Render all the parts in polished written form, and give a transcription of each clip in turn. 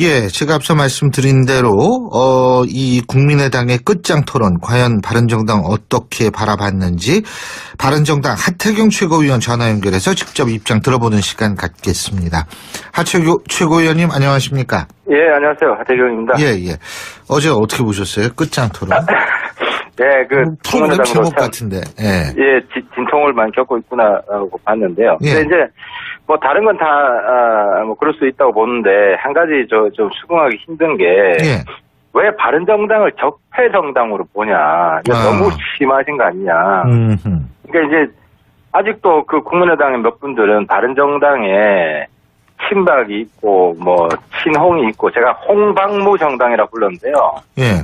예, 제가 앞서 말씀드린 대로 이 국민의당의 끝장 토론, 과연 바른정당 어떻게 바라봤는지 바른정당 하태경 최고위원 전화 연결해서 직접 입장 들어보는 시간 갖겠습니다. 하태경 최고위원님 안녕하십니까? 예, 안녕하세요. 하태경입니다. 예. 어제 어떻게 보셨어요? 끝장 토론? 네, 프로그램 제목 같은데. 예, 진통을 많이 겪고 있구나라고 봤는데요. 예. 근데 이제 뭐 다른 건 다 뭐 그럴 수 있다고 보는데 한 가지 좀 수긍하기 힘든 게 왜 바른정당을 적폐 정당으로 보냐. 너무 심하신 거 아니냐. 그러니까 이제 아직도 그 국민의당의 몇 분들은 바른정당에 친박이 있고 뭐 친홍이 있고 제가 홍방무 정당이라고 불렀는데요. 예.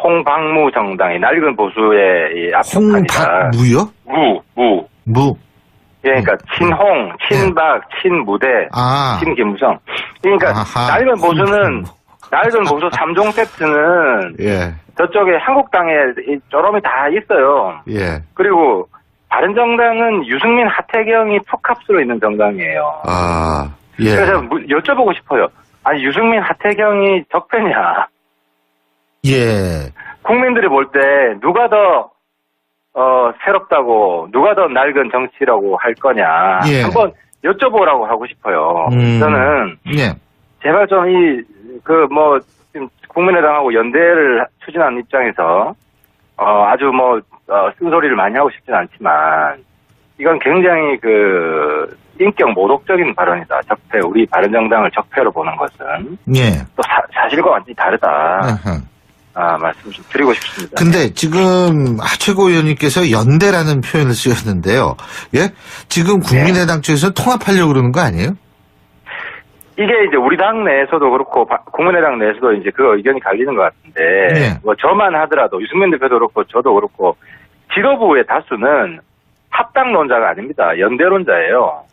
홍방무 정당이 낡은 보수의 이 앞선판이다. 홍박무요? 무. 예, 그러니까 친홍, 친박, 친무대, 친김무성. 그러니까 낡은 보수 3종 세트는 저쪽에 한국당에 쪼롬이 다 있어요. 예. 그리고 바른정당은 유승민, 하태경이 톱값으로 있는 정당이에요. 예. 그래서 여쭤보고 싶어요. 아니 유승민, 하태경이 적폐냐? 예. 국민들이 볼 때 누가 더 새롭다고, 누가 더 낡은 정치라고 할 거냐. 한번 여쭤보라고 하고 싶어요. 저는, 제발 좀 지금 국민의당하고 연대를 추진하는 입장에서, 아주 쓴소리를 많이 하고 싶진 않지만, 이건 굉장히 인격 모독적인 발언이다. 적폐, 우리 바른정당을 적폐로 보는 것은. 또 사실과 완전히 다르다. 말씀 좀 드리고 싶습니다. 근데 지금 하 최고위원님께서 연대라는 표현을 쓰셨는데요. 예? 지금 국민의당 쪽에서 통합하려고 그러는 거 아니에요? 이게 이제 우리 당 내에서도 그렇고, 국민의당 내에서도 이제 그 의견이 갈리는 것 같은데, 뭐 저만 하더라도, 유승민 대표도 그렇고, 저도 그렇고, 지도부의 다수는 합당론자가 아닙니다. 연대론자예요.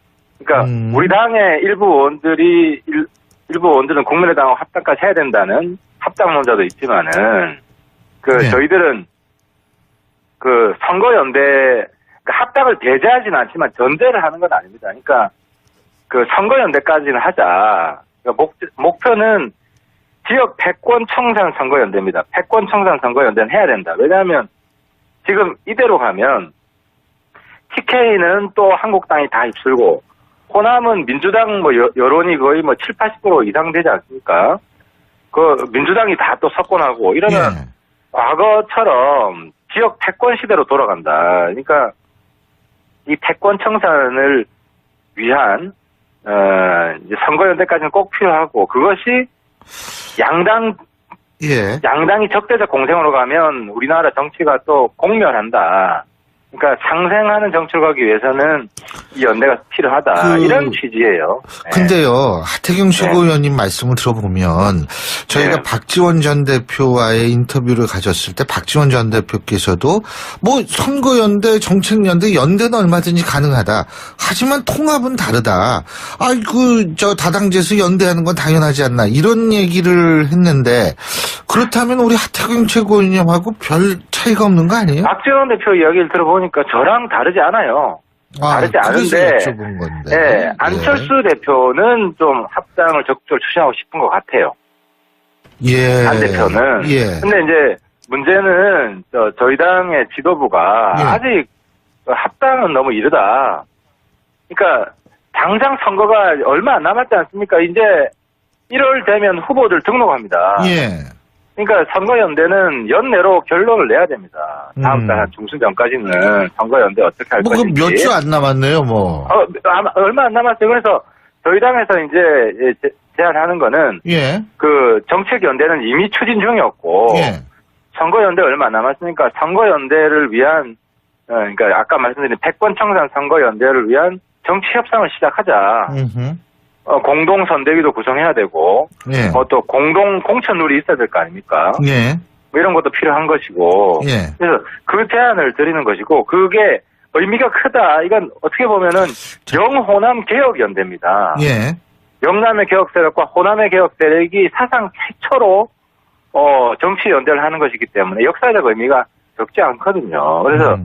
그러니까, 우리 당의 일부 의원들은 국민의당하고 합당까지 해야 된다는 합당론자도 있지만은, 저희들은, 선거연대, 합당을 배제하지는 않지만 전제를 하는 건 아닙니다. 그러니까, 선거연대까지는 하자. 그러니까 목표는 지역 패권 청산 선거연대입니다. 패권 청산 선거연대는 해야 된다. 왜냐하면, 지금 이대로 가면, TK는 또 한국당이 다 휩쓸고, 호남은 민주당 여론이 거의 7, 80% 이상 되지 않습니까? 민주당이 다 또 석권하고 이러면 과거처럼 지역 패권 시대로 돌아간다. 그러니까 이 패권 청산을 위한 이제 선거연대까지는 꼭 필요하고 그것이 양당이 적대적 공생으로 가면 우리나라 정치가 또 공멸한다. 그러니까 상생하는 정치를 가기 위해서는 이 연대가 필요하다. 이런 취지예요. 근데요. 하태경 최고위원님 말씀을 들어보면 저희가 박지원 전 대표와의 인터뷰를 가졌을 때 박지원 전 대표께서도 선거연대, 정책연대, 연대는 얼마든지 가능하다. 하지만 통합은 다르다. 다당제에서 연대하는 건 당연하지 않나. 이런 얘기를 했는데 그렇다면 우리 하태경 최고위원님하고 별 차이가 없는 거 아니에요? 박지원 대표 이야기를 들어보니까 저랑 다르지 않아요. 다르지 않은데, 안철수 대표는 좀 합당을 적극적으로 추진하고 싶은 것 같아요. 안 대표는. 근데 이제 문제는 저희 당의 지도부가 아직 합당은 너무 이르다. 그러니까 당장 선거가 얼마 안 남았지 않습니까? 이제 1월 되면 후보들 등록합니다. 그러니까 선거연대는 연내로 결론을 내야 됩니다. 다음 달 중순 전까지는 선거연대 어떻게 할 것인지. 몇 주 안 남았네요, 얼마 안 남았어요. 그래서 저희 당에서 이제 제안하는 거는 정책연대는 이미 추진 중이었고 선거연대 얼마 안 남았으니까 선거연대를 위한 그러니까 아까 말씀드린 패권청산 선거연대를 위한 정치협상을 시작하자. 공동 선대위도 구성해야 되고, 또 공동 공천룰이 있어야 될 거 아닙니까? 이런 것도 필요한 것이고, 그래서 그 제안을 드리는 것이고, 그게 의미가 크다. 이건 어떻게 보면은 영호남 개혁연대입니다. 영남의 개혁 세력과 호남의 개혁 세력이 사상 최초로 정치 연대를 하는 것이기 때문에 역사적 의미가 적지 않거든요. 그래서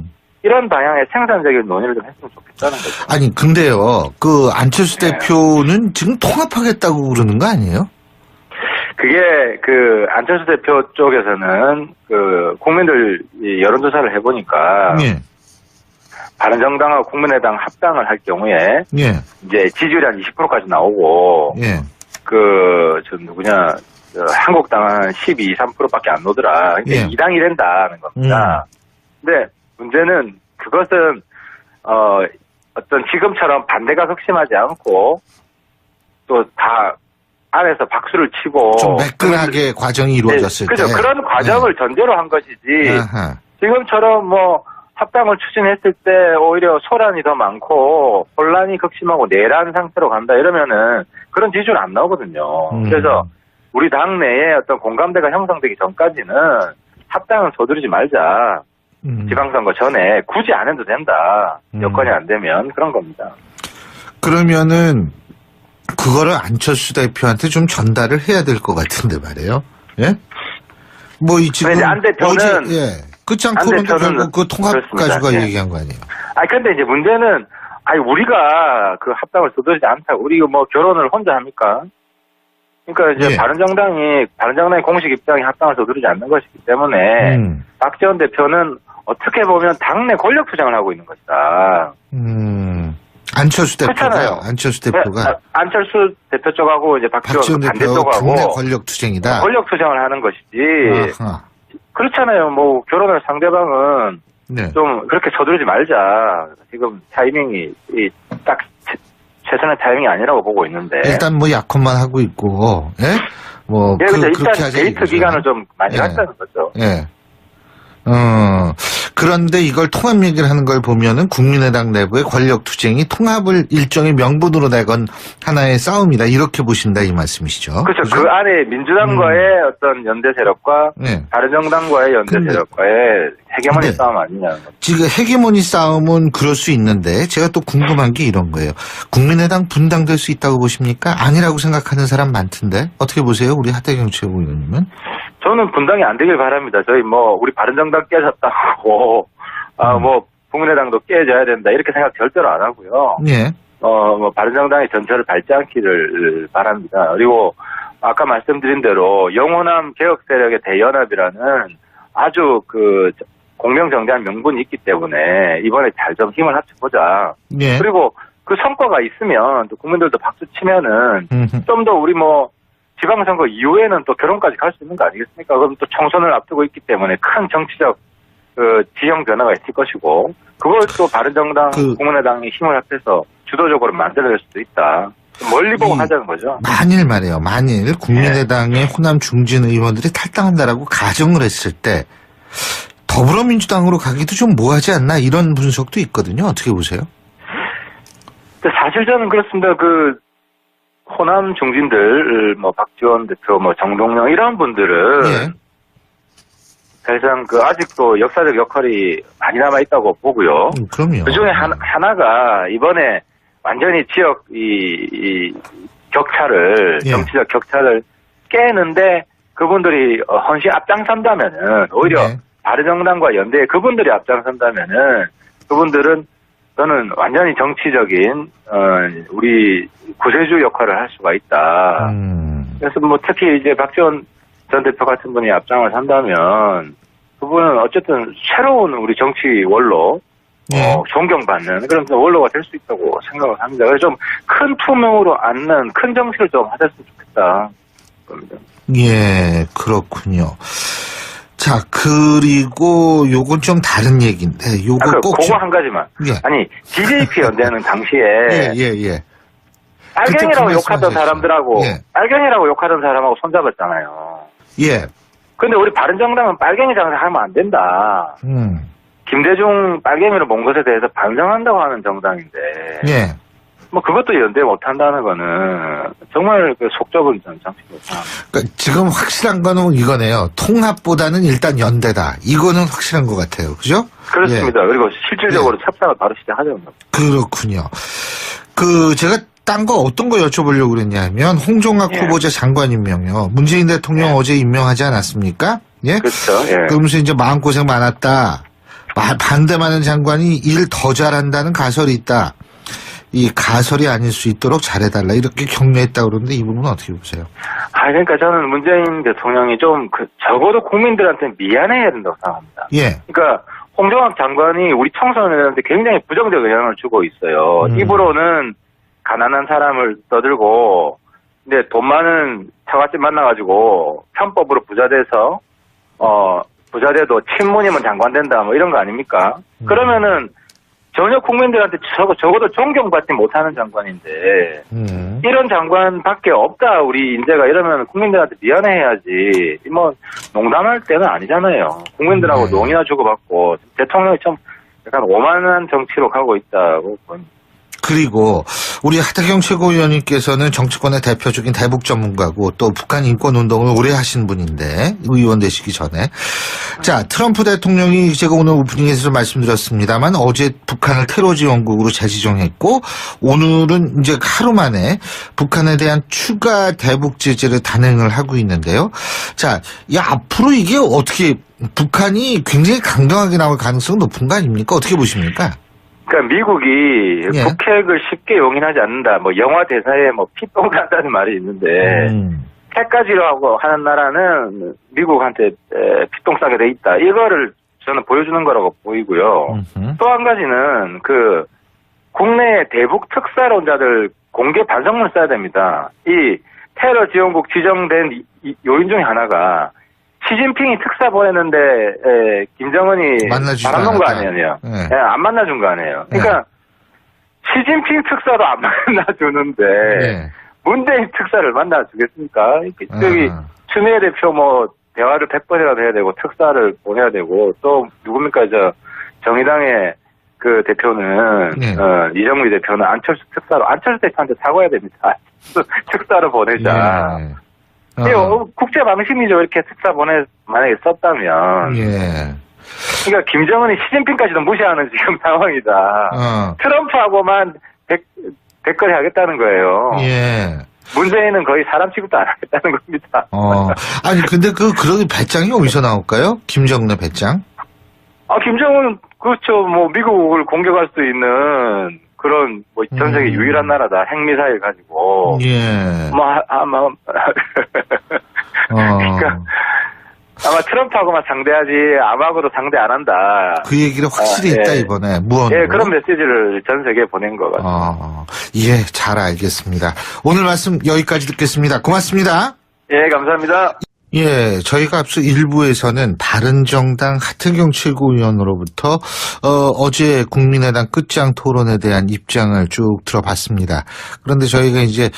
이런 방향의 생산적인 논의를 좀 했으면 좋겠다는 거죠. 아니, 근데요, 안철수 대표는 지금 통합하겠다고 그러는 거 아니에요? 그게 그 안철수 대표 쪽에서는 그 국민들 여론조사를 해보니까 예. 바른정당하고 국민의당 합당을 할 경우에 예. 이제 지지율이 한 20%까지 나오고 예. 한국당은 12, 3%밖에 안 오더라. 그러니까 예. 2당이 된다는 겁니다. 근데 문제는 그것은 어떤 지금처럼 반대가 극심하지 않고 또 다 안에서 박수를 치고 좀 매끈하게 과정이 이루어졌을 그죠. 때. 그런 과정을 전제로 한 것이지. 아하. 지금처럼 뭐 합당을 추진했을 때 오히려 소란이 더 많고 혼란이 극심하고 내란 상태로 간다 이러면은 그런 지지율 안 나오거든요. 그래서 우리 당 내에 어떤 공감대가 형성되기 전까지는 합당은 서두르지 말자. 지방선거 전에 굳이 안 해도 된다. 여건이 안 되면 그런 겁니다. 그러면은 그거를 안철수 대표한테 좀 전달을 해야 될 것 같은데 말이에요. 예? 뭐 이 지금 안 대표는 끝장 토론도 결국 그 통합 가지고 얘기한 거 아니에요? 근데 이제 문제는 우리가 그 합당을 서두르지 않다. 우리 뭐 결혼을 혼자 합니까? 그러니까 이제 바른정당의 공식 입장이 합당을 서두르지 않는 것이기 때문에 박지원 대표는 어떻게 보면 당내 권력 투쟁을 하고 있는 것이다. 안철수 대표가 그렇잖아요. 안철수 대표 쪽하고 이제 박지원 반대 쪽하고 당내 권력 투쟁이다. 권력 투쟁을 하는 것이지. 아하. 그렇잖아요. 뭐 결혼할 상대방은 좀 그렇게 서두르지 말자. 지금 타이밍이 딱 최선의 타이밍이 아니라고 보고 있는데. 일단 뭐 약혼만 하고 있고, 예? 뭐 일단 그렇게 하자 데이트 이거죠. 기간을 좀 많이 갖다는 거죠. 예. 그런데 이걸 통합 얘기를 하는 걸 보면은 국민의당 내부의 권력 투쟁이 통합을 일종의 명분으로 내건 하나의 싸움이다. 이렇게 보신다 이 말씀이시죠. 그렇죠. 그 안에 민주당과의 어떤 연대 세력과 바른정당과의 연대 세력과의 헤게모니 싸움 아니냐는 거죠. 지금 헤게모니 싸움은 그럴 수 있는데 제가 또 궁금한 게 이런 거예요. 국민의당 분당될 수 있다고 보십니까? 아니라고 생각하는 사람 많던데 어떻게 보세요? 우리 하태경 최고위원님은? 저는 분당이 안 되길 바랍니다. 우리 바른정당 깨졌다고, 국민의당도 깨져야 된다, 이렇게 생각 절대로 안 하고요. 예. 바른정당의 전철을 밟지 않기를 바랍니다. 그리고, 아까 말씀드린 대로, 영호남 개혁 세력의 대연합이라는 아주 공명정대한 명분이 있기 때문에, 이번에 잘 좀 힘을 합쳐보자. 예. 그리고 그 성과가 있으면, 또 국민들도 박수 치면은, 좀 더 우리 지방선거 이후에는 또 결혼까지 갈 수 있는 거 아니겠습니까? 그럼 또 총선을 앞두고 있기 때문에 큰 정치적 지형 변화가 있을 것이고 그걸 또 바른정당, 국민의당이 힘을 합해서 주도적으로 만들어낼 수도 있다. 멀리 보고 하자는 거죠. 만일 국민의당의 호남 중진 의원들이 탈당한다라고 가정을 했을 때 더불어민주당으로 가기도 좀 뭐하지 않나 이런 분석도 있거든요. 어떻게 보세요? 사실 저는 그렇습니다. 호남 중진들, 박지원 대표, 정동영, 이런 분들은, 사실상 아직도 역사적 역할이 많이 남아있다고 보고요. 그럼요. 그 중에 하나가, 이번에 완전히 지역, 격차를, 정치적 격차를 깨는데, 그분들이 헌신 앞장선다면은, 오히려 바른정당과 연대에 그분들이 앞장선다면은, 그분들은 저는 완전히 정치적인 우리 구세주 역할을 할 수가 있다. 그래서 특히 이제 박지원 전 대표 같은 분이 앞장을 산다면 그분은 어쨌든 새로운 우리 정치 원로 존경받는 그런 원로가 될 수 있다고 생각을 합니다. 그래서 좀 큰 투명으로 앉는 큰 정치를 좀 하셨으면 좋겠다. 겁니다. 예, 그렇군요. 자, 그리고 요건 좀 다른 얘기인데, 요거 꼭. 그거 한 가지만. 아니, DJP 연대하는 당시에. 빨갱이라고 욕하던 사람들하고, 빨갱이라고 욕하던 사람하고 손잡았잖아요. 예. 근데 우리 바른정당은 빨갱이 장사하면 안 된다. 김대중 빨갱이로 본 것에 대해서 반성한다고 하는 정당인데. 예. 그것도 연대 못 한다는 거는 정말 속 좁은 정치입니다. 그러니까 지금 확실한 거는 이거네요. 통합보다는 일단 연대다. 이거는 확실한 것 같아요. 그죠? 그렇습니다. 그리고 실질적으로 협상을 바로 시작하자는 겁니다. 그렇군요. 제가 딴 거 어떤 거 여쭤보려고 그랬냐면 홍종학 후보자 장관 임명이요. 문재인 대통령 어제 임명하지 않았습니까? 예. 그렇죠. 그러면서 이제 마음고생 많았다. 반대 많은 장관이 일 더 잘한다는 가설이 있다. 이 가설이 아닐 수 있도록 잘해달라 이렇게 격려했다고 그러는데 이 부분은 어떻게 보세요? 그러니까 저는 문재인 대통령이 좀 적어도 국민들한테 미안해야 된다고 생각합니다. 예. 그러니까 홍정학 장관이 우리 청소년들한테 굉장히 부정적 영향을 주고 있어요. 입으로는 가난한 사람을 떠들고, 근데 돈 많은 처갓집 만나가지고 편법으로 부자 돼서 부자돼도 친모님은 장관 된다 뭐 이런 거 아닙니까? 그러면은 전혀 국민들한테 적어도 존경받지 못하는 장관인데 이런 장관밖에 없다 우리 인재가 이러면 국민들한테 미안해야지. 뭐 농담할 때는 아니잖아요. 국민들하고 농이나 주고받고 대통령이 좀 약간 오만한 정치로 가고 있다고 봅니다. 그리고 우리 하태경 최고위원님께서는 정치권의 대표적인 대북 전문가고 또 북한 인권 운동을 오래 하신 분인데 의원 되시기 전에 자 트럼프 대통령이 제가 오늘 오프닝에서 말씀드렸습니다만 어제 북한을 테러 지원국으로 재지정했고 오늘은 이제 하루 만에 북한에 대한 추가 대북 제재를 단행을 하고 있는데요. 자, 앞으로 이게 어떻게 북한이 굉장히 강경하게 나올 가능성이 높은 거 아닙니까? 어떻게 보십니까? 그러니까 미국이 북핵을 쉽게 용인하지 않는다. 뭐 영화 대사에 뭐 피똥 간다는 말이 있는데 핵까지로 하고 하는 나라는 미국한테 피똥 싸게 돼 있다. 이거를 저는 보여주는 거라고 보이고요. 또 한 가지는 국내 대북 특사론자들 공개 반성문 써야 됩니다. 이 테러 지원국 지정된 요인 중에 하나가 시진핑이 특사 보냈는데 김정은이 바람놓은 거 아니에요. 네, 안 만나준 거 아니에요. 그러니까 시진핑 특사도 안 만나주는데 문재인 특사를 만나주겠습니까? 저기 추미애 대표 뭐 대화를 100번이라도 해야 되고 특사를 보내야 되고 또 누굽니까 정의당의 그 대표는 이정미 대표는 안철수 대표한테 사과해야 됩니다. 특사를 보내자. 국제 방심이죠. 이렇게 특사 만약에 썼다면. 그러니까 김정은이 시진핑까지도 무시하는 지금 상황이다. 트럼프하고만 백거리 하겠다는 거예요. 문재인은 거의 사람 취급도 안 하겠다는 겁니다. 아니 근데 그런 배짱이 어디서 나올까요? 김정은의 배짱? 김정은 그렇죠. 뭐 미국을 공격할 수 있는 그런 뭐 전 세계 유일한 나라다. 핵미사일 가지고. 그러니까 아마 트럼프하고만 상대하지 아마하고도 상대 안 한다. 그 얘기를 확실히 했다 이번에 무언으로. 그런 메시지를 전 세계에 보낸 것 같습니다. 잘 알겠습니다. 오늘 말씀 여기까지 듣겠습니다. 고맙습니다. 감사합니다. 저희가 앞서 1부에서는 바른정당 하태경 최고위원으로부터 어제 국민의당 끝장 토론에 대한 입장을 쭉 들어봤습니다. 그런데 저희가 이제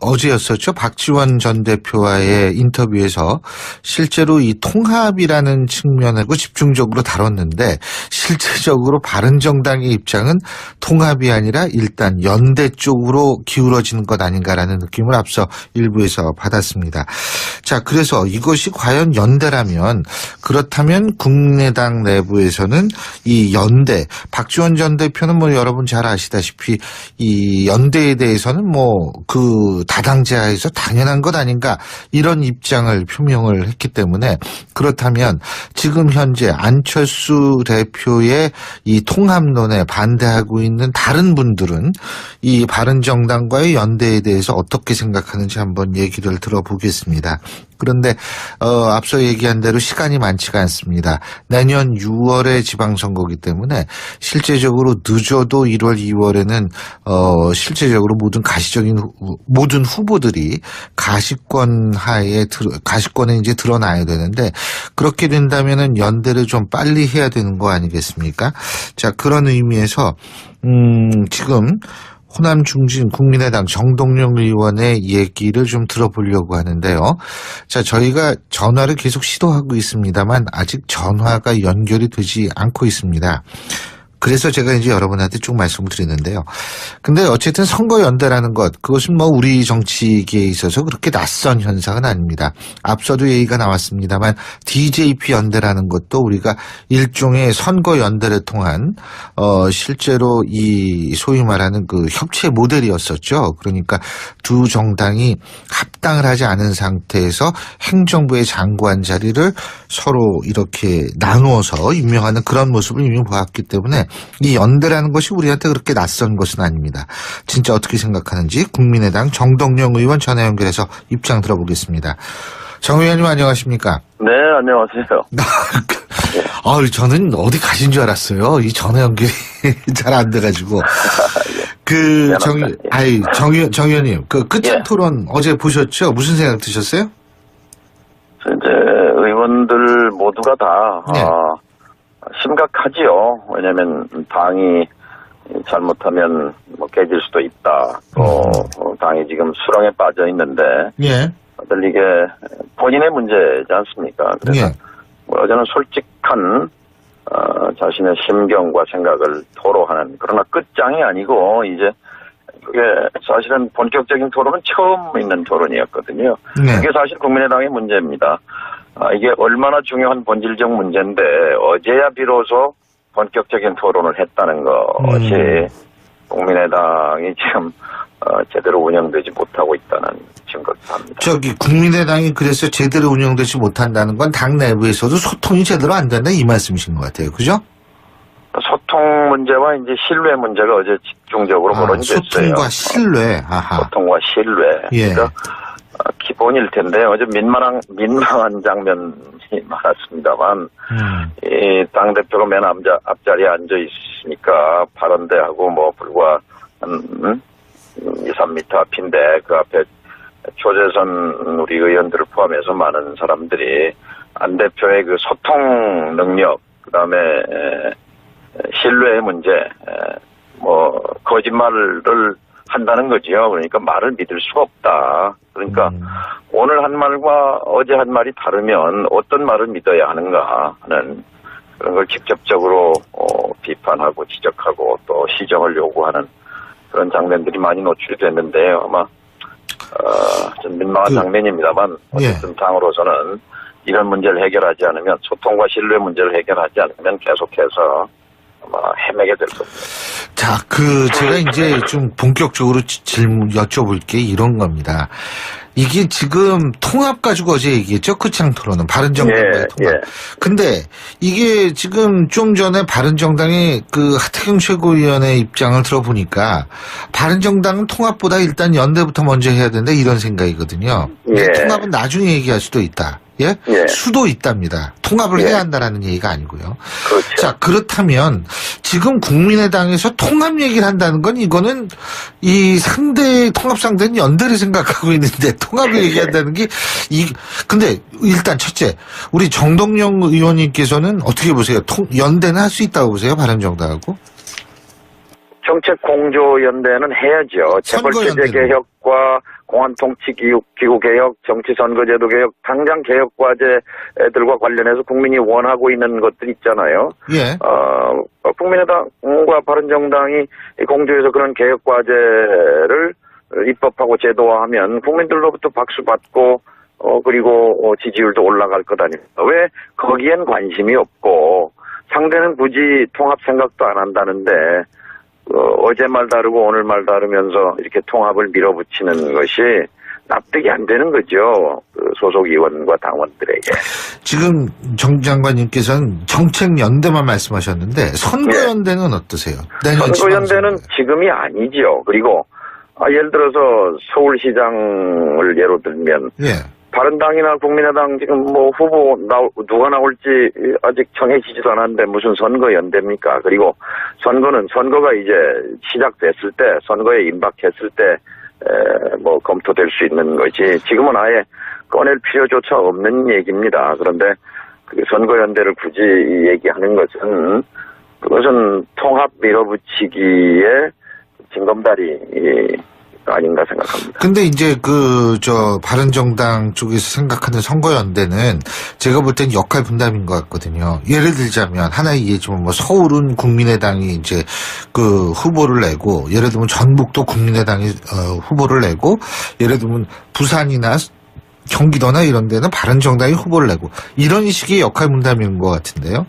어제였었죠. 박지원 전 대표와의 인터뷰에서 실제로 이 통합이라는 측면을 집중적으로 다뤘는데 실제적으로 바른정당의 입장은 통합이 아니라 일단 연대 쪽으로 기울어지는 것 아닌가라는 느낌을 앞서 일부에서 받았습니다. 자, 그래서 이것이 과연 연대라면 그렇다면 국민의당 내부에서는 이 연대, 박지원 전 대표는 뭐 여러분 잘 아시다시피 이 연대에 대해서는 다당제하에서 당연한 것 아닌가 이런 입장을 표명을 했기 때문에 그렇다면 지금 현재 안철수 대표의 이 통합론에 반대하고 있는 다른 분들은 이 바른정당과의 연대에 대해서 어떻게 생각하는지 한번 얘기를 들어보겠습니다. 그런데 앞서 얘기한 대로 시간이 많지가 않습니다. 내년 6월에 지방선거이기 때문에 실제적으로 늦어도 1월, 2월에는 실제적으로 모든 후보들이 가시권에 이제 드러나야 되는데 그렇게 된다면은 연대를 좀 빨리 해야 되는 거 아니겠습니까? 자, 그런 의미에서 지금 호남 중진 국민의당 정동영 의원의 얘기를 좀 들어보려고 하는데요. 자, 저희가 전화를 계속 시도하고 있습니다만 아직 전화가 연결이 되지 않고 있습니다. 그래서 제가 이제 여러분한테 쭉 말씀을 드리는데요. 근데 어쨌든 선거연대라는 것, 그것은 뭐 우리 정치계에 있어서 그렇게 낯선 현상은 아닙니다. 앞서도 얘기가 나왔습니다만 DJP 연대라는 것도 우리가 일종의 선거연대를 통한 실제로 이 소위 말하는 그 협치 모델이었었죠. 그러니까 두 정당이 합당을 하지 않은 상태에서 행정부의 장관 자리를 서로 이렇게 나누어서 임명하는 그런 모습을 이미 보았기 때문에 이 연대라는 것이 우리한테 그렇게 낯선 것은 아닙니다. 진짜 어떻게 생각하는지 국민의당 정동영 의원 전화 연결해서 입장 들어보겠습니다. 정 의원님 안녕하십니까? 네, 안녕하세요. 저는 어디 가신 줄 알았어요. 이 전화 연결이 잘 안 돼가지고. 정 의원님, 그 끝장 토론 어제 보셨죠? 무슨 생각 드셨어요? 이제 의원들 모두가 다 심각하지요. 왜냐하면 당이 잘못하면 깨질 수도 있다. 또 당이 지금 수렁에 빠져 있는데 다들 이게 본인의 문제지 않습니까? 그래서 어제는 솔직한 자신의 심경과 생각을 토로하는, 그러나 끝장이 아니고 이제 그게 사실은 본격적인 토론은 처음 있는 토론이었거든요. 그게 사실 국민의당의 문제입니다. 이게 얼마나 중요한 본질적 문제인데 어제야 비로소 본격적인 토론을 했다는 것이 국민의당이 지금 제대로 운영되지 못하고 있다는 증거를 합니다. 국민의당이 그래서 제대로 운영되지 못한다는 건 당 내부에서도 소통이 제대로 안 된다 이 말씀이신 것 같아요. 그죠? 소통 문제와 이제 신뢰 문제가 어제 집중적으로 거론이 됐어요. 소통과 신뢰. 소통과 신뢰. 그러니까 기본일 텐데 어제 민망한 장면이 많았습니다만 이 당대표가 맨 앞자리에 앉아 있으니까 발언대하고 뭐 불과 한 2, 3m 앞인데 그 앞에 초재선 우리 의원들을 포함해서 많은 사람들이 안 대표의 그 소통 능력, 그다음에 신뢰의 문제, 거짓말을 한다는 거지요. 그러니까 말을 믿을 수가 없다. 그러니까 오늘 한 말과 어제 한 말이 다르면 어떤 말을 믿어야 하는가 하는 그런 걸 직접적으로 비판하고 지적하고 또 시정을 요구하는 그런 장면들이 많이 노출이 됐는데요. 아마 좀 민망한 장면입니다만 어쨌든 당으로서는 이런 문제를 해결하지 않으면, 소통과 신뢰 문제를 해결하지 않으면 계속해서 아마 헤매게 될 겁니다. 자, 제가 이제 좀 본격적으로 여쭤볼 게 이런 겁니다. 이게 지금 통합 가지고 어제 얘기했죠? 끝장 토론은 바른정당과의 통합. 근데 이게 지금 좀 전에 바른정당의 하태경 최고위원의 입장을 들어보니까 바른정당은 통합보다 일단 연대부터 먼저 해야 된다 이런 생각이거든요. 통합은 나중에 얘기할 수도 있다. 수도 있답니다. 통합을 해야 한다라는 얘기가 아니고요. 그렇죠. 자, 그렇다면 지금 국민의당에서 통합 얘기를 한다는 건 이거는 이 통합 상대는 연대를 생각하고 있는데 통합을 얘기한다는 게 근데 일단 첫째, 우리 정동영 의원님께서는 어떻게 보세요? 연대는 할 수 있다고 보세요? 바른정당하고? 정책 공조 연대는 해야죠. 재벌제재 개혁과 공안통치기구 개혁, 정치선거제도 개혁, 당장 개혁과제들과 관련해서 국민이 원하고 있는 것들 있잖아요. 국민의당과 바른정당이 공조해서 그런 개혁과제를 입법하고 제도화하면 국민들로부터 박수 받고 그리고 지지율도 올라갈 것 아닙니까? 왜 거기엔 관심이 없고 상대는 굳이 통합 생각도 안 한다는데 어제 말 다르고 오늘 말 다르면서 이렇게 통합을 밀어붙이는 것이 납득이 안 되는 거죠. 소속 의원과 당원들에게. 지금 정 장관님께서는 정책연대만 말씀하셨는데 선거연대는 어떠세요? 선거연대는 지금이 아니죠. 그리고 예를 들어서 서울시장을 예로 들면 바른당이나 국민의당 지금 후보 누가 나올지 아직 정해지지도 않았는데 무슨 선거연대입니까? 그리고 선거가 이제 시작됐을 때, 선거에 임박했을 때 검토될 수 있는 거지. 지금은 아예 꺼낼 필요조차 없는 얘기입니다. 그런데 선거연대를 굳이 얘기하는 그것은 통합 밀어붙이기에 징검다리 아닌가 생각합니다. 근데 이제 바른정당 쪽에서 생각하는 선거연대는 제가 볼 땐 역할 분담인 것 같거든요. 예를 들자면 하나의 예지만 서울은 국민의당이 이제 후보를 내고, 예를 들면 전북도 국민의당이 후보를 내고, 예를 들면 부산이나 경기도나 이런 데는 바른정당이 후보를 내고, 이런 식의 역할 분담인 것 같은데요.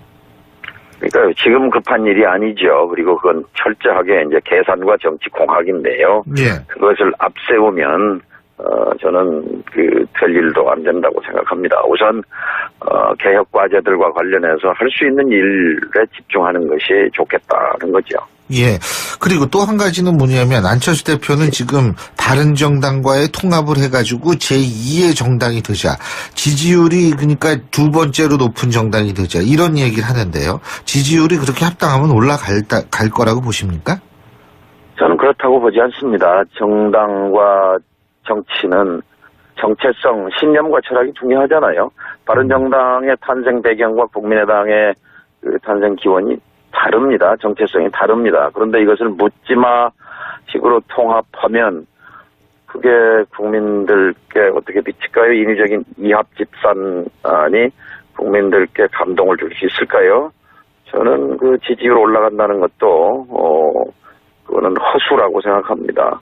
그러니까 지금 급한 일이 아니죠. 그리고 그건 철저하게 이제 계산과 정치 공학인데요. 그것을 앞세우면 저는 될 일도 안 된다고 생각합니다. 우선 개혁 과제들과 관련해서 할 수 있는 일에 집중하는 것이 좋겠다는 거죠. 예. 그리고 또 한 가지는 뭐냐면 안철수 대표는 지금 바른정당과의 통합을 해가지고 제2의 정당이 되자, 지지율이 그러니까 두 번째로 높은 정당이 되자, 이런 얘기를 하는데요. 지지율이 그렇게 합당하면 갈 거라고 보십니까? 저는 그렇다고 보지 않습니다. 정당과 정치는 정체성, 신념과 철학이 중요하잖아요. 바른정당의 탄생 배경과 국민의당의 그 탄생 기원이 다릅니다. 정체성이 다릅니다. 그런데 이것을 묻지마 식으로 통합하면 그게 국민들께 어떻게 비칠까요? 인위적인 이합집산이 국민들께 감동을 줄 수 있을까요? 저는 그 지지율 올라간다는 것도 그거는 허수라고 생각합니다.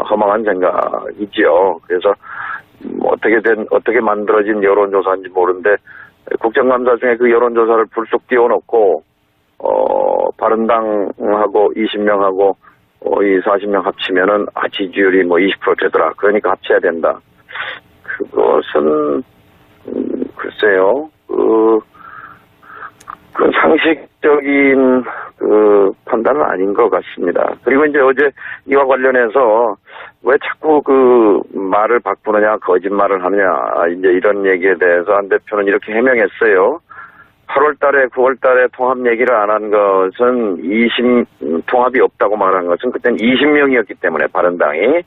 허망한 생각이지요. 그래서 어떻게 만들어진 여론조사인지 모르는데 국정감사 중에 그 여론조사를 불쑥 띄워놓고 바른당하고 20명하고 이 40명 합치면은 지지율이 뭐 20% 되더라. 그러니까 합쳐야 된다. 그것은 글쎄요. 그건 상식적인 판단은 아닌 것 같습니다. 그리고 이제 어제 이와 관련해서 왜 자꾸 말을 바꾸느냐, 거짓말을 하느냐, 이제 이런 얘기에 대해서 안 대표는 이렇게 해명했어요. 8월 달에, 9월 달에 통합 얘기를 안 한 것은 통합이 없다고 말한 것은 그때는 20명이었기 때문에 바른당이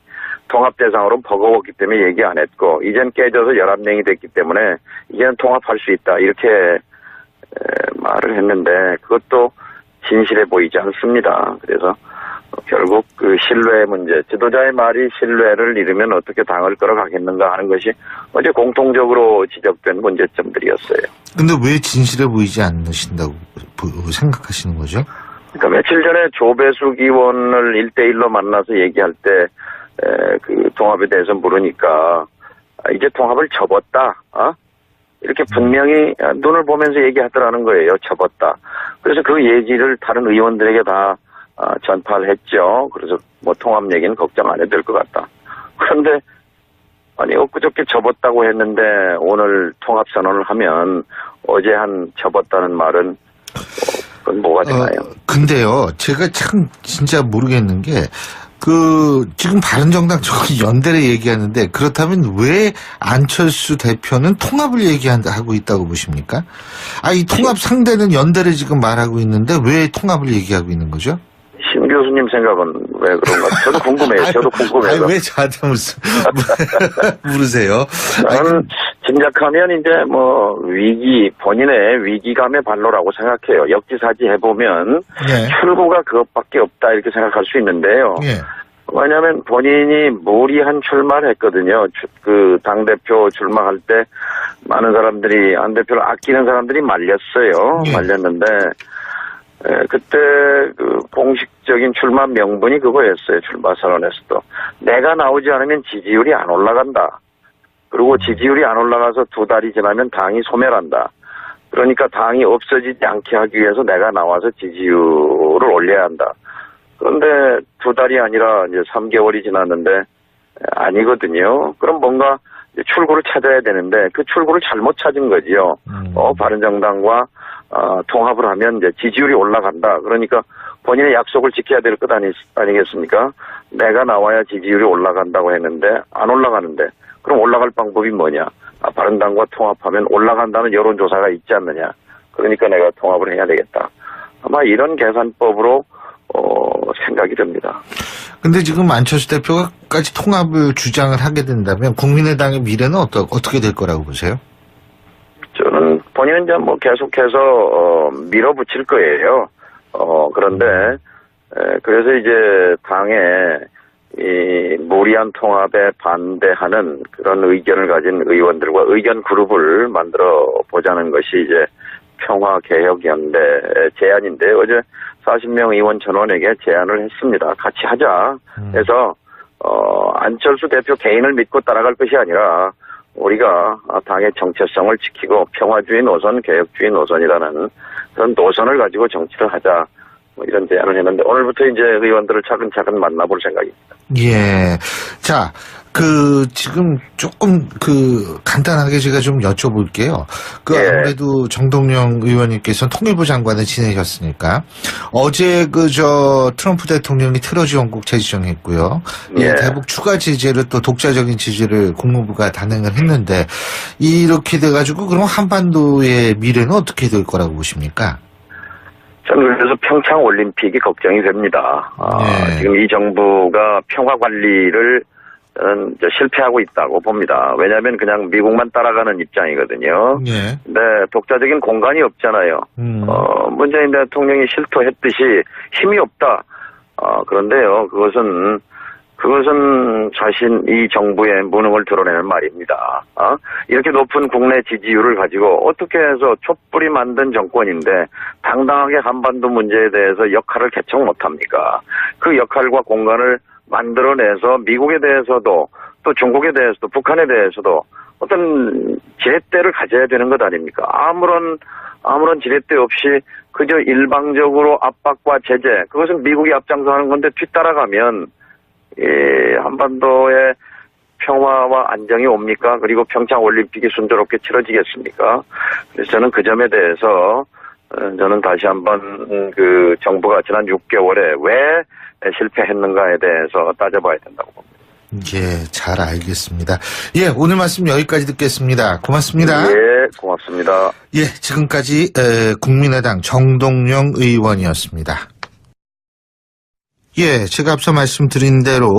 통합 대상으로 버거웠기 때문에 얘기 안 했고, 이젠 깨져서 11명이 됐기 때문에 이제는 통합할 수 있다. 이렇게 말을 했는데 그것도 진실해 보이지 않습니다. 그래서 결국 신뢰 문제, 지도자의 말이 신뢰를 잃으면 어떻게 당을 끌어가겠는가 하는 것이 어제 공통적으로 지적된 문제점들이었어요. 근데 왜 진실해 보이지 않으신다고 생각하시는 거죠? 그러니까 며칠 전에 조배숙 의원을 1대1로 만나서 얘기할 때 통합에 대해서 물으니까 이제 통합을 접었다. 이렇게 분명히 눈을 보면서 얘기하더라는 거예요. 접었다. 그래서 그 얘기를 다른 의원들에게 다 전파를 했죠. 그래서 뭐 통합 얘기는 걱정 안 해도 될 것 같다. 그런데 엊그저께 접었다고 했는데 오늘 통합 선언을 하면 어제 한 접었다는 말은 그건 뭐가 되나요? 근데요, 제가 참 진짜 모르겠는 게 지금 바른정당 저기 연대를 얘기하는데, 그렇다면 왜 안철수 대표는 통합을 얘기하고 있다고 보십니까? 이 통합 상대는 연대를 지금 말하고 있는데 왜 통합을 얘기하고 있는 거죠? 심 교수님 생각은 왜 그런가? 저도 궁금해요. 저도 궁금해요. 왜 저한테 물으세요? 저는 짐작하면 이제 본인의 위기감의 발로라고 생각해요. 역지사지 해보면 출구가 그것밖에 없다 이렇게 생각할 수 있는데요. 왜냐하면 본인이 무리한 출마를 했거든요. 당대표 출마할 때 많은 사람들이 안 대표를 아끼는 사람들이 말렸어요. 말렸는데 그때 공식적인 출마 명분이 그거였어요. 출마 선언에서도. 내가 나오지 않으면 지지율이 안 올라간다. 그리고 지지율이 안 올라가서 2달이 지나면 당이 소멸한다. 그러니까 당이 없어지지 않게 하기 위해서 내가 나와서 지지율을 올려야 한다. 그런데 2달이 아니라 이제 3개월이 지났는데 아니거든요. 그럼 뭔가 출구를 찾아야 되는데 그 출구를 잘못 찾은 거지요. 바른정당과 통합을 하면 이제 지지율이 올라간다. 그러니까 본인의 약속을 지켜야 될 것 아니겠습니까? 내가 나와야 지지율이 올라간다고 했는데 안 올라가는데 그럼 올라갈 방법이 뭐냐? 바른당과 통합하면 올라간다는 여론조사가 있지 않느냐? 그러니까 내가 통합을 해야 되겠다. 아마 이런 계산법으로 생각이 듭니다. 근데 지금 안철수 대표가까지 통합을 주장을 하게 된다면 국민의당의 미래는 어떻게 될 거라고 보세요? 저는 본인은 이제 계속해서 밀어붙일 거예요. 그런데 그래서 이제 당에 이 무리한 통합에 반대하는 그런 의견을 가진 의원들과 의견 그룹을 만들어 보자는 것이 이제 평화개혁연대 제안인데 어제 40명 의원 전원에게 제안을 했습니다. 같이 하자. 그래서 안철수 대표 개인을 믿고 따라갈 것이 아니라 우리가 당의 정체성을 지키고 평화주의 노선, 개혁주의 노선이라는 그런 노선을 가지고 정치를 하자. 이런 제안을 했는데 오늘부터 이제 의원들을 차근차근 만나볼 생각입니다. 예. 자, 지금 조금 간단하게 제가 좀 여쭤볼게요. 예. 아무래도 정동영 의원님께서는 통일부 장관을 지내셨으니까 어제 트럼프 대통령이 테러 지원국 재지정했고요. 예. 대북 추가 제재를 또 독자적인 지지를 국무부가 단행을 했는데 이렇게 돼가지고 그럼 한반도의 미래는 어떻게 될 거라고 보십니까? 저는 그래서 평창 올림픽이 걱정이 됩니다. 네. 지금 이 정부가 평화 관리를 실패하고 있다고 봅니다. 왜냐하면 그냥 미국만 따라가는 입장이거든요. 네. 근데 독자적인 공간이 없잖아요. 문재인 대통령이 실토했듯이 힘이 없다. 그런데요, 그것은 이 정부의 무능을 드러내는 말입니다. 이렇게 높은 국내 지지율을 가지고 어떻게 해서 촛불이 만든 정권인데 당당하게 한반도 문제에 대해서 역할을 개척 못합니까? 그 역할과 공간을 만들어내서 미국에 대해서도 또 중국에 대해서도 북한에 대해서도 어떤 지렛대를 가져야 되는 것 아닙니까? 아무런 지렛대 없이 그저 일방적으로 압박과 제재, 그것은 미국이 앞장서 하는 건데 뒤따라가면 한반도의 평화와 안정이 옵니까? 그리고 평창 올림픽이 순조롭게 치러지겠습니까? 그래서 저는 그 점에 대해서 저는 다시 한번 정부가 지난 6개월에 왜 실패했는가에 대해서 따져봐야 된다고 봅니다. 예, 잘 알겠습니다. 예, 오늘 말씀 여기까지 듣겠습니다. 고맙습니다. 예, 고맙습니다. 예, 지금까지 국민의당 정동영 의원이었습니다. 예, 제가 앞서 말씀드린 대로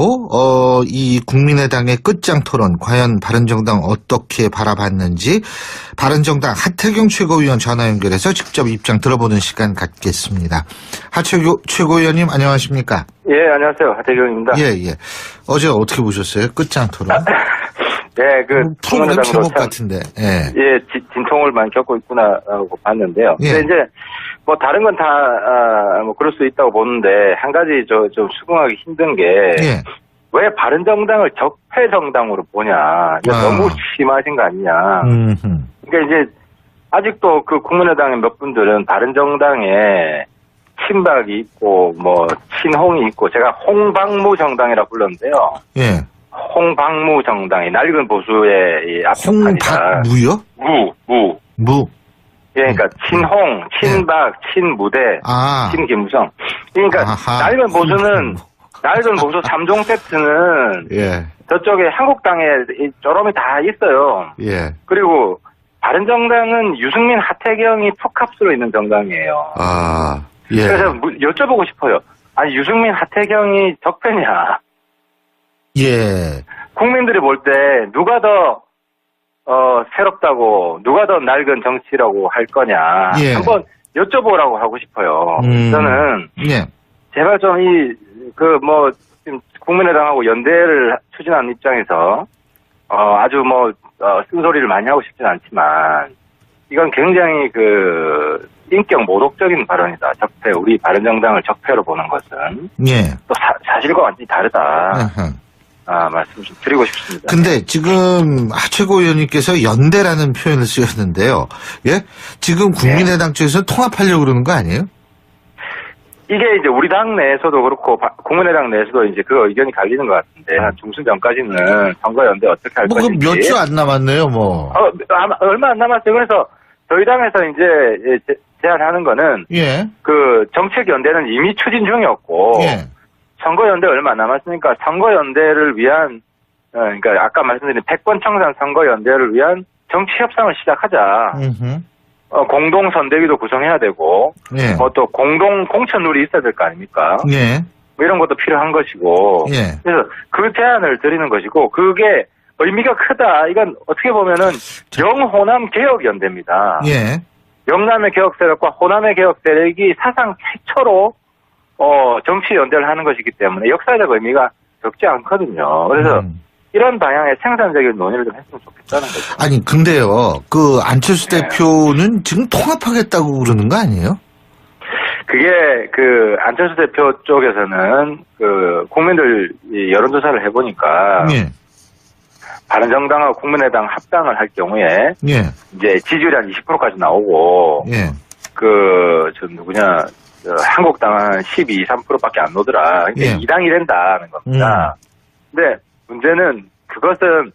이 국민의당의 끝장 토론 과연 바른정당 어떻게 바라봤는지 바른정당 하태경 최고위원 전화 연결해서 직접 입장 들어보는 시간 갖겠습니다. 최고위원님 안녕하십니까? 예, 안녕하세요. 하태경입니다. 예. 어제 어떻게 보셨어요? 끝장 토론? 네, 프로그램 제목 같은데. 예, 진통을 많이 겪고 있구나라고 봤는데요. 예. 근데 이제 다른 건 다 그럴 수 있다고 보는데 한 가지 좀 수긍하기 힘든 게 예. 왜 바른정당을 적폐 정당으로 보냐? 너무 심하신 거 아니냐? 그러니까 이제 아직도 국민의당의 몇 분들은 바른정당에 친박이 있고 친홍이 있고 제가 홍방무 정당이라 불렀는데요. 예. 홍방무 정당이 낡은 보수의 앞장판이다. 홍박무요? 무. 예, 그러니까 친홍, 친박, 친무대, 친김무성. 그러니까 낡은 보수 3종 세트는 저쪽에 한국당에 쪼롬이 다 있어요. 예. 그리고 바른정당은 유승민, 하태경이 톱값으로 있는 정당이에요. 예. 그래서 여쭤보고 싶어요. 아니 유승민, 하태경이 적폐냐? 예. 국민들이 볼 때 누가 더 새롭다고, 누가 더 낡은 정치라고 할 거냐. 예. 한번 여쭤보라고 하고 싶어요. 저는, 제발 좀 지금 국민의당하고 연대를 추진하는 입장에서, 아주 쓴소리를 많이 하고 싶진 않지만, 이건 굉장히 인격 모독적인 발언이다. 적폐, 우리 바른정당을 적폐로 보는 것은. 예. 또 사실과 완전히 다르다. 말씀 좀 드리고 싶습니다. 근데 지금 최고위원님께서 연대라는 표현을 쓰셨는데요. 예? 지금 국민의당 쪽에서 통합하려고 그러는 거 아니에요? 이게 이제 우리 당 내에서도 그렇고 국민의당 내에서도 이제 그 의견이 갈리는 것 같은데 한 중순 전까지는 선거연대 어떻게 할 것인지. 몇 주 안 남았네요, 얼마 안 남았어요. 그래서 저희 당에서 이제 제안하는 거는 정책연대는 이미 추진 중이었고. 선거연대 얼마 안 남았으니까 선거연대를 위한 그러니까 아까 말씀드린 패권청산 선거연대를 위한 정치협상을 시작하자. 공동선대위도 구성해야 되고 또 공동공천룰이 있어야 될 거 아닙니까? 이런 것도 필요한 것이고 그래서 그 제안을 드리는 것이고 그게 의미가 크다. 이건 어떻게 보면은 영호남 개혁연대입니다. 영남의 개혁 세력과 호남의 개혁 세력이 사상 최초로 정치 연대를 하는 것이기 때문에 역사적 의미가 적지 않거든요. 그래서 이런 방향의 생산적인 논의를 좀 했으면 좋겠다는 거죠. 아니, 근데요, 안철수 대표는 지금 통합하겠다고 그러는 거 아니에요? 그게 안철수 대표 쪽에서는 국민들 여론조사를 해보니까 바른정당하고 국민의당 합당을 할 경우에 이제 지지율이 한 20%까지 나오고 한국당은 12, 3%밖에 안 오더라. 그러니까 예. 2당이 된다는 겁니다. 근데 문제는 그것은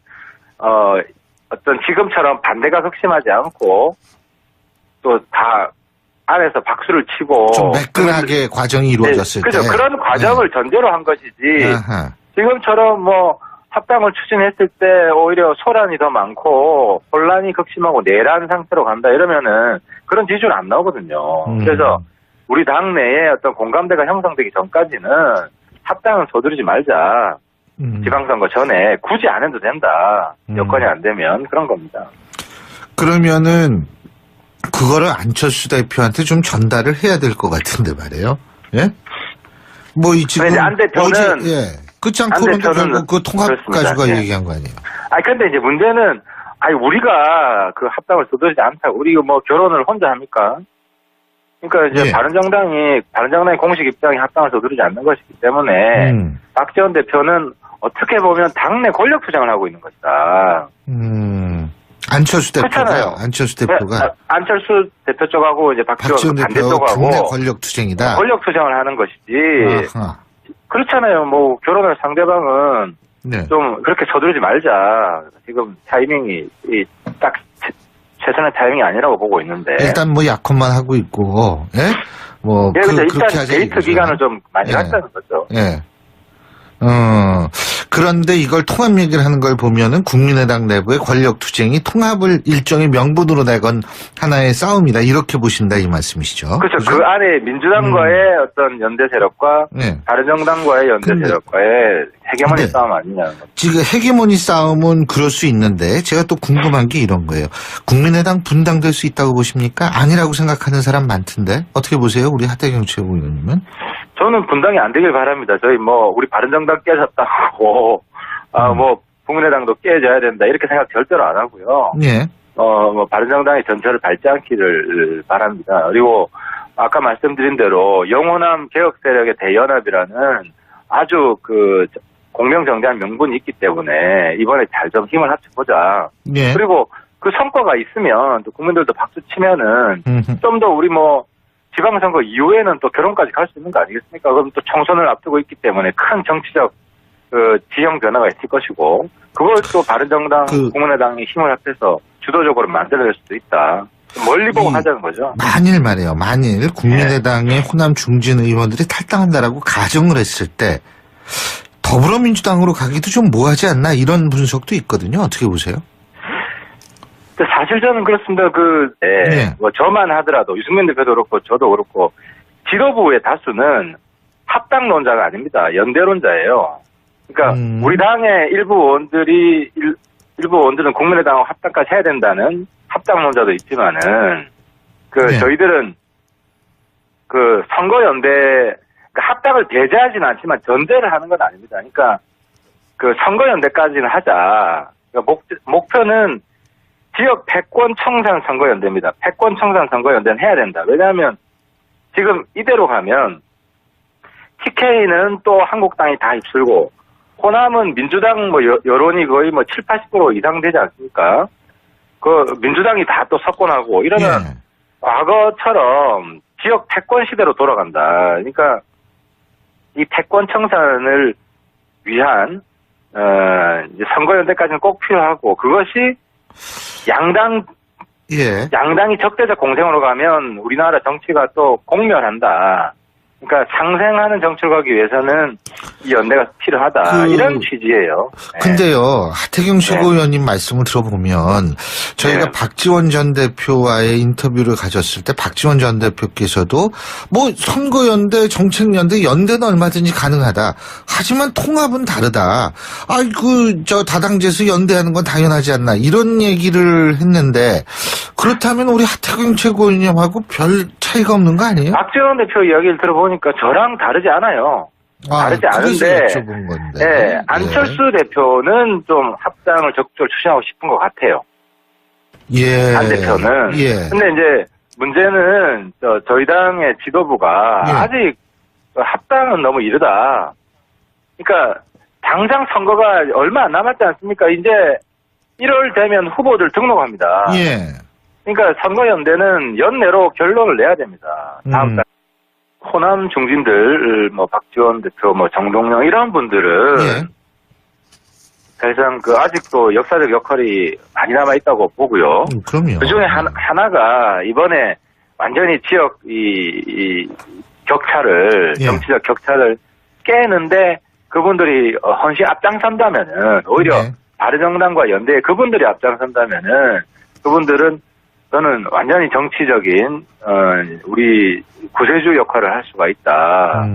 어떤 지금처럼 반대가 극심하지 않고 또 다 안에서 박수를 치고 좀 매끈하게 과정이 이루어졌을 그죠. 때. 그런 과정을 전제로 한 것이지. 아하. 지금처럼 뭐 합당을 추진했을 때 오히려 소란이 더 많고 혼란이 극심하고 내란 상태로 간다 이러면은 그런 지지율 안 나오거든요. 그래서 우리 당 내에 어떤 공감대가 형성되기 전까지는 합당은 서두르지 말자. 지방선거 전에 굳이 안 해도 된다. 여건이 안 되면 그런 겁니다. 그러면은 그거를 안철수 대표한테 좀 전달을 해야 될 것 같은데 말이에요. 예? 뭐 이 지금 안 대표는 끝장 토론도 결국 그 통합 가지고 예. 얘기한 거 아니에요? 근데 이제 문제는 우리가 그 합당을 서두르지 않다. 우리가 뭐 결혼을 혼자 합니까? 그러니까 이제 예. 바른정당의 공식 입장이 합당을 서두르지 않는 것이기 때문에 박지원 대표는 어떻게 보면 당내 권력 투쟁을 하고 있는 것이다. 안철수 대표가 그렇잖아요. 안철수 대표가 안철수 대표 쪽하고 이제 박지원 반대 대표 쪽하고 당내 권력 투쟁이다. 권력 투쟁을 하는 것이지. 아하. 그렇잖아요. 뭐 결혼할 상대방은 네. 좀 그렇게 서두르지 말자. 지금 타이밍이 딱 최선의 타이밍이 아니라고 보고 있는데. 일단 뭐 약혼만 하고 있고, 예? 뭐 그래서 그렇게 일단 하자 데이트 이거죠. 기간을 좀 많이 예. 갖자는 거죠. 예. 그런데 이걸 통합 얘기를 하는 걸 보면은 국민의당 내부의 권력 투쟁이 통합을 일종의 명분으로 내건 하나의 싸움이다. 이렇게 보신다 이 말씀이시죠. 그렇죠. 그 안에 민주당과의 어떤 연대 세력과 네. 바른정당과의 연대 세력과의 헤게모니 싸움 아니냐는 거죠. 지금 헤게모니 싸움은 그럴 수 있는데 제가 또 궁금한 게 이런 거예요. 국민의당 분당될 수 있다고 보십니까? 아니라고 생각하는 사람 많던데 어떻게 보세요? 우리 하태경 최고위원님은? 저는 분당이 안 되길 바랍니다. 저희 뭐 우리 바른정당 깨졌다고 뭐 국민의당도 깨져야 된다 이렇게 생각 절대로 안 하고요. 예. 뭐 바른정당의 전철을 밟지 않기를 바랍니다. 그리고 아까 말씀드린 대로 영호남 개혁 세력의 대연합이라는 아주 그 공명정대한 명분이 있기 때문에 이번에 잘 좀 힘을 합쳐보자. 예. 그리고 그 성과가 있으면 또 국민들도 박수 치면은 좀 더 우리 뭐 지방선거 이후에는 또 결혼까지 갈 수 있는 거 아니겠습니까? 그럼 또 총선을 앞두고 있기 때문에 큰 정치적 그 지형 변화가 있을 것이고 그걸 또 바른정당, 국민의당이 힘을 합해서 주도적으로 만들어낼 수도 있다. 멀리 보고 하자는 거죠. 만일 말이에요. 만일 국민의당의 호남 중진 의원들이 탈당한다라고 가정을 했을 때 더불어민주당으로 가기도 좀 뭐하지 않나 이런 분석도 있거든요. 어떻게 보세요? 사실 저는 그렇습니다. 뭐 저만 하더라도 유승민 대표도 그렇고 저도 그렇고 지도부의 다수는 합당론자가 아닙니다. 연대론자예요. 그러니까 우리 당의 일부 의원들은 국민의당하고 합당까지 해야 된다는 합당론자도 있지만은 저희들은 그 선거연대 합당을 배제하지는 않지만 전제를 하는 건 아닙니다. 그러니까 그 선거연대까지는 하자. 그러니까 목표는 지역 패권 청산 선거연대입니다. 패권 청산 선거연대는 해야 된다. 왜냐하면 지금 이대로 가면 TK는 또 한국당이 다 휩쓸고 호남은 민주당 뭐 여론이 거의 뭐 7, 80% 이상 되지 않습니까? 그 민주당이 다 또 석권하고 이러면 과거처럼 지역 패권 시대로 돌아간다. 그러니까 이 패권 청산을 위한 이제 선거연대까지는 꼭 필요하고 그것이 양당이 적대적 공생으로 가면 우리나라 정치가 또 공멸한다. 그러니까 상생하는 정치를 가기 위해서는 이 연대가 필요하다. 이런 취지예요. 근데요, 하태경 최고위원님 말씀을 들어보면 저희가 박지원 전 대표와의 인터뷰를 가졌을 때 박지원 전 대표께서도 뭐 선거연대, 정책연대, 연대는 얼마든지 가능하다. 하지만 통합은 다르다. 다당제에서 연대하는 건 당연하지 않나. 이런 얘기를 했는데 그렇다면 우리 하태경 최고위원님하고 별 차이가 없는 거 아니에요? 박지원 대표 이야기를 들어보니까 저랑 다르지 않아요. 다르지 않은데, 안철수 대표는 좀 합당을 적극적으로 추진하고 싶은 것 같아요. 안 대표는. 근데 이제 문제는 저희 당의 지도부가 아직 합당은 너무 이르다. 그러니까 당장 선거가 얼마 안 남았지 않습니까? 이제 1월 되면 후보들 등록합니다. 그러니까 선거연대는 연내로 결론을 내야 됩니다. 다음 달. 호남 중진들, 뭐, 박지원 대표, 뭐, 정동영, 이런 분들은, 예. 사실상 아직도 역사적 역할이 많이 남아있다고 보고요. 그럼요. 그 중에 하나가, 이번에 완전히 지역, 이 격차를, 예. 정치적 격차를 깨는데, 그분들이 헌신 앞장선다면은, 오히려, 네. 바른정당과 연대에 그분들이 앞장선다면은, 그분들은 저는 완전히 정치적인 우리 구세주 역할을 할 수가 있다.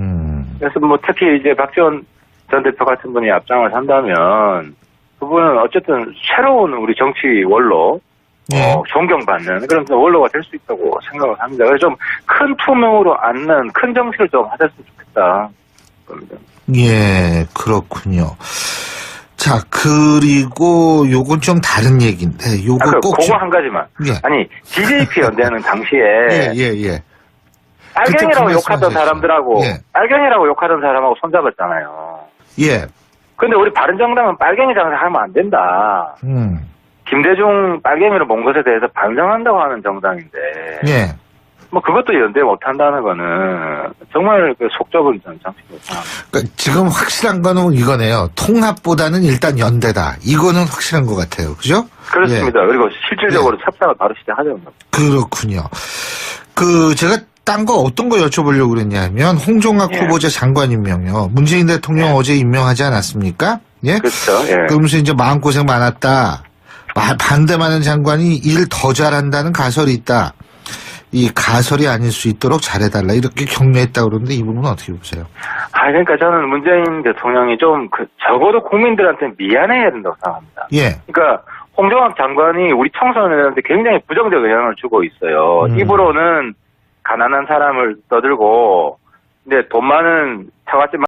그래서 뭐 특히 이제 박지원 전 대표 같은 분이 앞장을 선다면 그분은 어쨌든 새로운 우리 정치 원로 존경받는 그런 원로가 될 수 있다고 생각을 합니다. 그래서 좀 큰 투명으로 앉는 큰 정치를 좀 하셨으면 좋겠다. 예, 그렇군요. 자, 그리고 요건 좀 다른 얘기인데, 요거 꼭. 그거 한 가지만. 예. 아니, DJP 연대하는 당시에. 예. 빨갱이라고 욕하던 사람들하고, 예. 빨갱이라고 욕하던 사람하고 손잡았잖아요. 예. 근데 우리 바른정당은 빨갱이 장사하면 안 된다. 김대중 빨갱이로 본 것에 대해서 반성한다고 하는 정당인데. 예. 뭐 그것도 연대 못한다는 거는 정말 속 좁은 정치입니다. 그러니까 지금 확실한 거는 이거네요. 통합보다는 일단 연대다. 이거는 확실한 것 같아요. 그죠? 그렇습니다. 예. 그리고 실질적으로 협상을 바로 시작하자는 겁니다. 그렇군요. 제가 딴 거 어떤 거 여쭤보려고 그랬냐면 홍종학 후보자 장관 임명이요. 문재인 대통령 어제 임명하지 않았습니까? 예. 그렇죠. 예. 그러면서 이제 마음고생 많았다. 반대 많은 장관이 일 더 잘한다는 가설이 있다. 이 가설이 아닐 수 있도록 잘해달라 이렇게 격려했다고 그러는데 이 부분은 어떻게 보세요? 그러니까 저는 문재인 대통령이 좀 적어도 국민들한테 미안해야 된다고 생각합니다. 예. 그러니까 홍종학 장관이 우리 청소년들한테 굉장히 부정적 영향을 주고 있어요. 입으로는 가난한 사람을 떠들고 근데 돈 많은 처갓집